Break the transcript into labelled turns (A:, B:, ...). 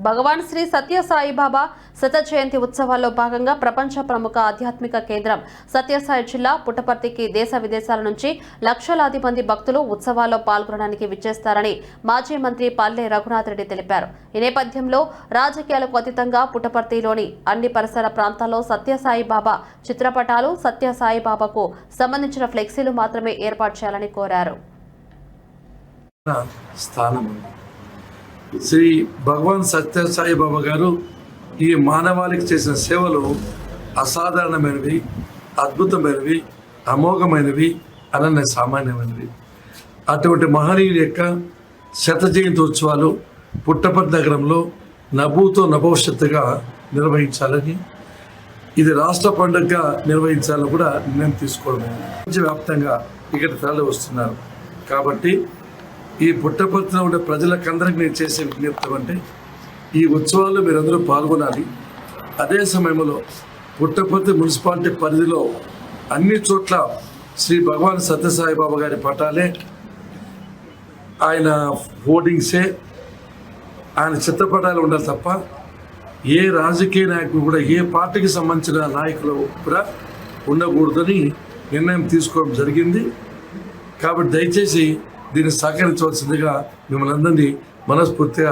A: భగవాన్ శ్రీ సత్య సాయిబాబా శత జయంతి ఉత్సవాల్లో భాగంగా ప్రపంచ ప్రముఖ ఆధ్యాత్మిక కేంద్రం సత్యసాయి జిల్లా పుట్టపర్తికి దేశ విదేశాల నుంచి లక్షలాది మంది భక్తులు ఉత్సవాల్లో పాల్గొనడానికి విచ్చేస్తారని మాజీ మంత్రి పల్లె రఘునాథ్ రెడ్డి తెలిపారు. ఈ నేపథ్యంలో రాజకీయాలకు అతీతంగా పుట్టపర్తిలోని అన్ని పరిసర ప్రాంతాల్లో సత్యసాయి బాబా చిత్రపటాలు, సత్యసాయి బాబాకు సంబంధించిన ఫ్లెక్సీలు మాత్రమే ఏర్పాటు చేయాలని కోరారు.
B: శ్రీ భగవాన్ సత్యసాయి బాబా గారు ఈ మానవాళికి చేసిన సేవలు అసాధారణమైనవి, అద్భుతమైనవి, అమోఘమైనవి, అనన్య సామాన్యమైనవి. అటువంటి మహనీయుల యొక్క శత జయంతి ఉత్సవాలు పుట్టపర్తి నగరంలో నభూతో నభవిష్యత్తుగా నిర్వహించాలని, ఇది రాష్ట్ర పండుగగా నిర్వహించాలని కూడా నిర్ణయం తీసుకోవడం వ్యాప్తంగా ఇక్కడ తరలి వస్తున్నారు. కాబట్టి ఈ పుట్టపర్తిలో ఉండే ప్రజలకందరికీ నేను చేసే విజ్ఞప్తి అంటే ఈ ఉత్సవాల్లో మీరందరూ పాల్గొనాలి. అదే సమయంలో పుట్టపర్తి మున్సిపాలిటీ పరిధిలో అన్ని చోట్ల శ్రీ భగవాన్ సత్యసాయి బాబా గారి పటాలే, ఆయన హోర్డింగ్సే, ఆయన చిత్రపటాలు ఉండాలి తప్ప ఏ రాజకీయ నాయకులు కూడా, ఏ పార్టీకి సంబంధించిన నాయకులు కూడా ఉండకూడదని నిర్ణయం తీసుకోవడం జరిగింది. కాబట్టి దయచేసి దీన్ని సహకరించవలసిందిగా మిమ్మల్ని అందరినీ మనస్ఫూర్తిగా